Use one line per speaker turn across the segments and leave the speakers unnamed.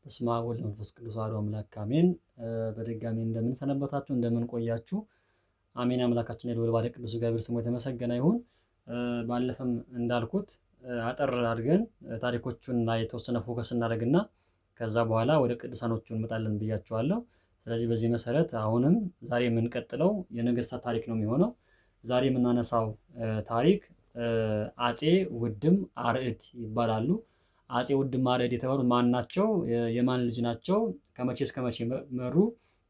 በስመ አብ ወወልድ ወመንፈስ ቅዱስ አሐዱ አምላክ አሜን። በድጋሚ እንደምን ሰነበታችሁ፣ እንደምን ቆያችሁ? አሜን። አምላካችን የልዑል ባለ ቅዱስ እግዚአብሔር ስሙ የተመሰገነ ይሁን። ባለፈም እንዳልኩት አጠር አድርገን ታሪኮቹን ላይ የተወሰነ ፎከስ እናደርግና ከዛ በኋላ ወደ ቅዱሳኖቹ እንመጣለን ብያችኋለሁ። ስለዚህ በዚህ መሰረት አሁንም ዛሬ የምንቀጥለው የነገስታት ታሪክ ነው የሚሆነው። ዛሬ የምናነሳው ታሪክ አፄ ውድም አርዕድ ይባላሉ። አፄ ውድም አርዕድ የተባሉት ማን ናቸው? የማን ልጅ ናቸው? ከመቼ እስከ መቼ መሩ?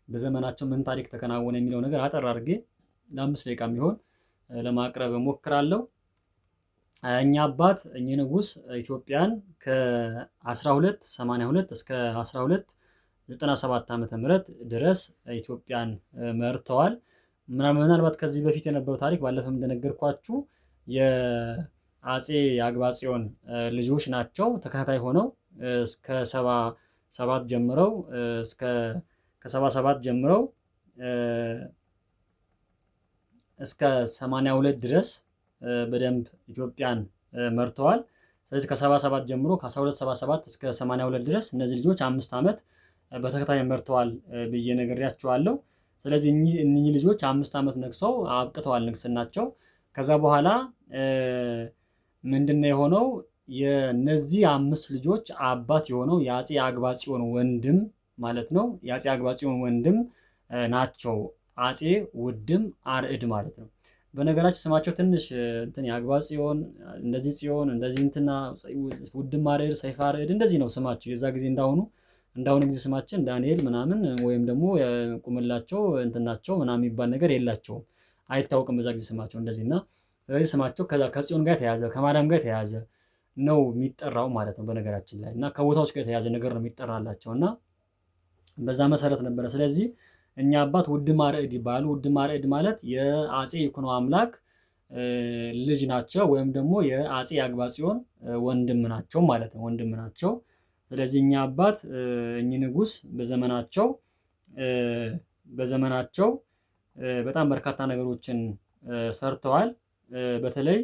በዘመናቸው ምን ታሪክ ተከናወነ? የሚለው ነገር አጠር አድርጌ ለ5 ደቂቃ የሚሆን ለማቅረብ እሞክራለሁ። እኛ አባት እኚህ ንጉስ ኢትዮጵያን ከ1282 እስከ 1297 ዓመተ ምህረት ድረስ ኢትዮጵያን መርተዋል። ምናልባት ከዚህ በፊት የነበረው ታሪክ ባለፈም እንደነገርኳችሁ የአፄ አግባጽዮን ልጆች ናቸው። ተከታታይ ሆነው እስከ 77 ጀምረው ከ77 ጀምረው እስከ 82 ድረስ በደንብ ኢትዮጵያን መርተዋል። ስለዚህ ከ77 ጀምሮ ከ1277 እስከ 82 ድረስ እነዚህ ልጆች 5 ዓመት በተከታታይ መርተዋል ብዬ ነግሬያቸዋለሁ። ስለዚህ እኚህ ልጆች 5 ዓመት ነግሰው አብቅተዋል ንግስናቸው። ከዛ በኋላ ምንድነው የሆነው? የነዚህ 5 ልጆች አባት የሆነው የአፄ አግባጽዮን ወንድም ማለት ነው። የአፄ አግባጽዮን ወንድም ናቸው አፄ ውድም አርዕድ ማለት ነው። በነገራችን ስማቸው ትንሽ እንትን የአግባጽዮን እንደዚህ ጽዮን እንደዚህ እንትና ውድም አርዕድ ሰይፈ አርዕድ እንደዚህ ነው ስማቸው። የዛ ጊዜ እንዳሁኑ ጊዜ ስማችን ዳንኤል ምናምን ወይም ደግሞ ቁምላቸው እንትናቸው ምናምን የሚባል ነገር የላቸውም፣ አይታወቅም በዛ ጊዜ ስማቸው እንደዚህ እና ስለዚህ ስማቸው ከጽዮን ጋር የተያዘ ከማርያም ጋር የተያዘ ነው የሚጠራው ማለት ነው። በነገራችን ላይ እና ከቦታዎች ጋር የተያዘ ነገር ነው የሚጠራላቸው እና በዛ መሰረት ነበረ። ስለዚህ እኛ አባት ውድም አርዕድ ይባላሉ። ውድም አርዕድ ማለት የአፄ ይኩኖ አምላክ ልጅ ናቸው ወይም ደግሞ የአፄ አግባጽዮን ወንድም ናቸው ማለት ነው። ወንድም ናቸው። ስለዚህ እኛ አባት እኚህ ንጉስ በዘመናቸው በጣም በርካታ ነገሮችን ሰርተዋል። በተለይ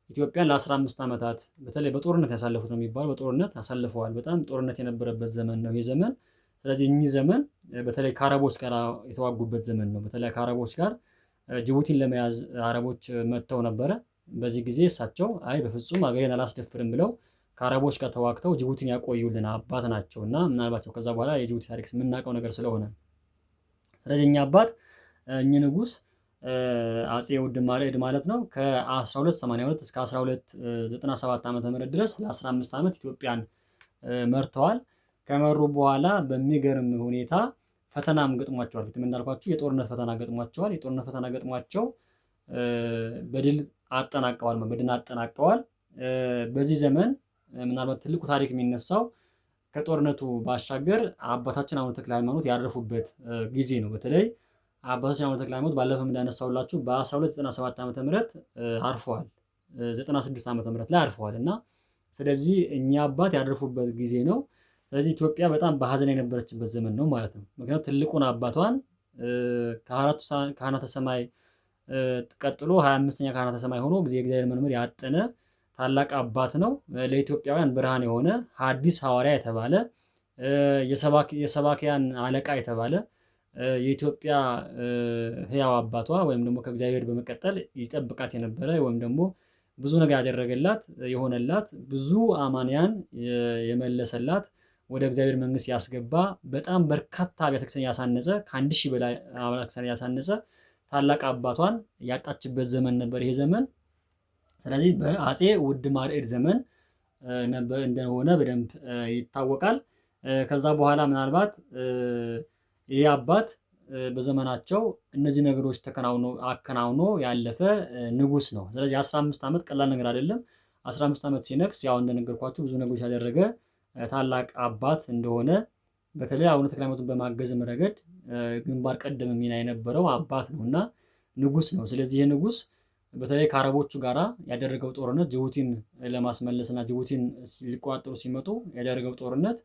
ኢትዮጵያን ለ15 ዓመታት በተለይ በጦርነት ያሳለፉት ነው የሚባለው። በጦርነት አሳልፈዋል። በጣም ጦርነት የነበረበት ዘመን ነው ይህ ዘመን። ስለዚህ እኚህ ዘመን በተለይ ከአረቦች ጋር የተዋጉበት ዘመን ነው። በተለይ ከአረቦች ጋር ጅቡቲን ለመያዝ አረቦች መጥተው ነበረ። በዚህ ጊዜ እሳቸው አይ በፍጹም አገሬን አላስደፍርም ብለው ከአረቦች ጋር ተዋግተው ጅቡቲን ያቆዩልን አባት ናቸው እና ምናልባት ከዛ በኋላ የጅቡቲ ታሪክ የምናውቀው ነገር ስለሆነ ስለዚህ እኛ አባት እኚህ ንጉስ አፄ ውድም አርዕድ ማለት ነው ከ1282 እስከ 1297 ዓመተ ምህረት ድረስ ለ15 ዓመት ኢትዮጵያን መርተዋል። ከመሩ በኋላ በሚገርም ሁኔታ ፈተናም ገጥሟቸዋል። ፊትም እንዳልኳችሁ የጦርነት ፈተና ገጥሟቸዋል። የጦርነት ፈተና ገጥሟቸው በድል አጠናቀዋል። በዚህ ዘመን ምናልባት ትልቁ ታሪክ የሚነሳው ከጦርነቱ ባሻገር አባታችን አቡነ ተክለ ሃይማኖት ያረፉበት ጊዜ ነው። በተለይ አባታችን አቡነ ተክለ ሃይማኖት ባለፈው እንዳነሳውላችሁ በ1297 ዓመተ ምህረት አርፈዋል። 96 ዓመተ ምህረት ላይ አርፈዋል እና ስለዚህ እኚህ አባት ያረፉበት ጊዜ ነው። ስለዚህ ኢትዮጵያ በጣም በሀዘን የነበረችበት ዘመን ነው ማለት ነው። ምክንያቱም ትልቁን አባቷን ከአራቱ ካህናተ ሰማይ ቀጥሎ 25ኛ ካህናተ ሰማይ ሆኖ የእግዚአብሔር መምህር ያጠነ ታላቅ አባት ነው። ለኢትዮጵያውያን ብርሃን የሆነ ሐዲስ ሐዋርያ የተባለ የሰባኪያን አለቃ የተባለ የኢትዮጵያ ሕያው አባቷ ወይም ደግሞ ከእግዚአብሔር በመቀጠል ይጠብቃት የነበረ ወይም ደግሞ ብዙ ነገር ያደረገላት የሆነላት ብዙ አማንያን የመለሰላት ወደ እግዚአብሔር መንግስት ያስገባ በጣም በርካታ አብያተ ክርስቲያን ያሳነጸ ከ1000 በላይ አብያተ ክርስቲያን ያሳነጸ ታላቅ አባቷን ያጣችበት ዘመን ነበር ይሄ ዘመን። ስለዚህ በአፄ ውድም አርዕድ ዘመን እንደሆነ በደንብ ይታወቃል። ከዛ በኋላ ምናልባት ይህ አባት በዘመናቸው እነዚህ ነገሮች አከናውኖ ያለፈ ንጉስ ነው። ስለዚህ 15 ዓመት ቀላል ነገር አይደለም። 15 ዓመት ሲነግስ ያው እንደነገርኳችሁ ብዙ ነገሮች ያደረገ ታላቅ አባት እንደሆነ በተለይ አቡነ ተክለ ሃይማኖትን በማገዝም ረገድ ግንባር ቀደም ሚና የነበረው አባት ነው እና ንጉስ ነው። ስለዚህ ይህ ንጉስ በተለይ ከአረቦቹ ጋራ ያደረገው ጦርነት ጅቡቲን ለማስመለስ እና ጅቡቲን ሊቆጣጠሩ ሲመጡ ያደረገው ጦርነት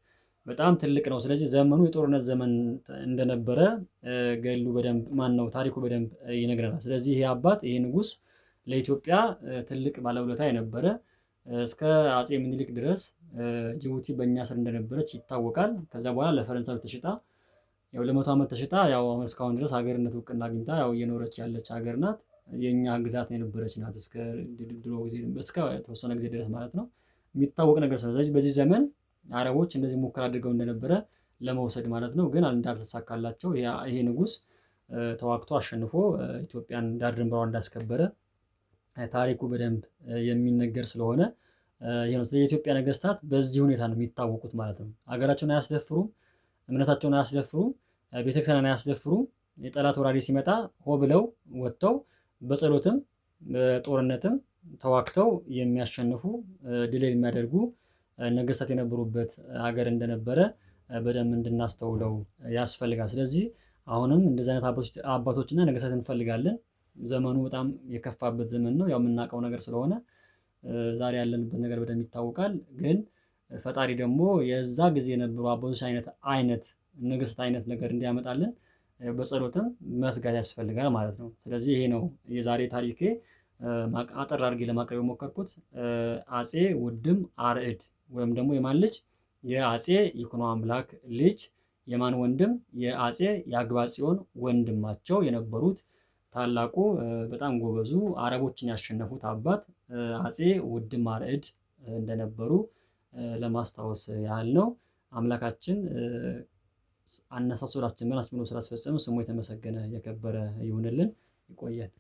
በጣም ትልቅ ነው። ስለዚህ ዘመኑ የጦርነት ዘመን እንደነበረ ገድሉ በደንብ ታሪኩ በደንብ ይነግረናል። ስለዚህ ይሄ አባት ይሄ ንጉስ ለኢትዮጵያ ትልቅ ባለውለታ የነበረ እስከ አጼ ምኒልክ ድረስ ጅቡቲ በእኛ ስር እንደነበረች ይታወቃል። ከዛ በኋላ ለፈረንሳዮች ተሽጣ ያው ለ100 ዓመት ተሽጣ ያው አሁን እስካሁን ድረስ ሀገርነት እውቅና አግኝታ ያው እየኖረች ያለች ሀገር ናት። የኛ ግዛት የነበረች ናት እስከ ድሮ ጊዜ እስከ ተወሰነ ጊዜ ድረስ ማለት ነው። የሚታወቅ ነገር ስለዚህ በዚህ ዘመን አረቦች እንደዚህ ሙከራ አድርገው እንደነበረ ለመውሰድ ማለት ነው። ግን እንዳልተሳካላቸው ይሄ ንጉስ ተዋግቶ አሸንፎ ኢትዮጵያን ዳር ድንበሯን እንዳስከበረ ታሪኩ በደንብ የሚነገር ስለሆነ ይሄ ነው። የኢትዮጵያ ነገስታት በዚህ ሁኔታ ነው የሚታወቁት ማለት ነው። ሀገራቸውን አያስደፍሩም፣ እምነታቸውን አያስደፍሩም፣ ቤተክርስቲያንን አያስደፍሩም። የጠላት ወራሪ ሲመጣ ሆ ብለው ወጥተው በጸሎትም በጦርነትም ተዋግተው የሚያሸንፉ ድል የሚያደርጉ ነገስታት የነበሩበት ሀገር እንደነበረ በደንብ እንድናስተውለው ያስፈልጋል። ስለዚህ አሁንም እንደዚህ አይነት አባቶችና ነገስታት እንፈልጋለን። ዘመኑ በጣም የከፋበት ዘመን ነው። ያው የምናውቀው ነገር ስለሆነ ዛሬ ያለንበት ነገር በደንብ ይታወቃል። ግን ፈጣሪ ደግሞ የዛ ጊዜ የነበሩ አባቶች አይነት ነገስታት አይነት ነገር እንዲያመጣልን በጸሎትም መስጋት ያስፈልጋል ማለት ነው። ስለዚህ ይሄ ነው የዛሬ ታሪኬ አጠር አድርጌ ለማቅረብ የሞከርኩት። አጼ ውድም አርዕድ ወይም ደግሞ የማን ልጅ? የአጼ ይኩኖ አምላክ ልጅ። የማን ወንድም? የአጼ የአግባጽዮን ወንድማቸው የነበሩት ታላቁ በጣም ጎበዙ አረቦችን ያሸነፉት አባት አጼ ውድም አርዕድ እንደነበሩ ለማስታወስ ያህል ነው። አምላካችን አነሳስቶ ላስጀመረን አስጀምሮ ስላስፈጸመ ስሙ የተመሰገነ የከበረ ይሁንልን። ይቆየን።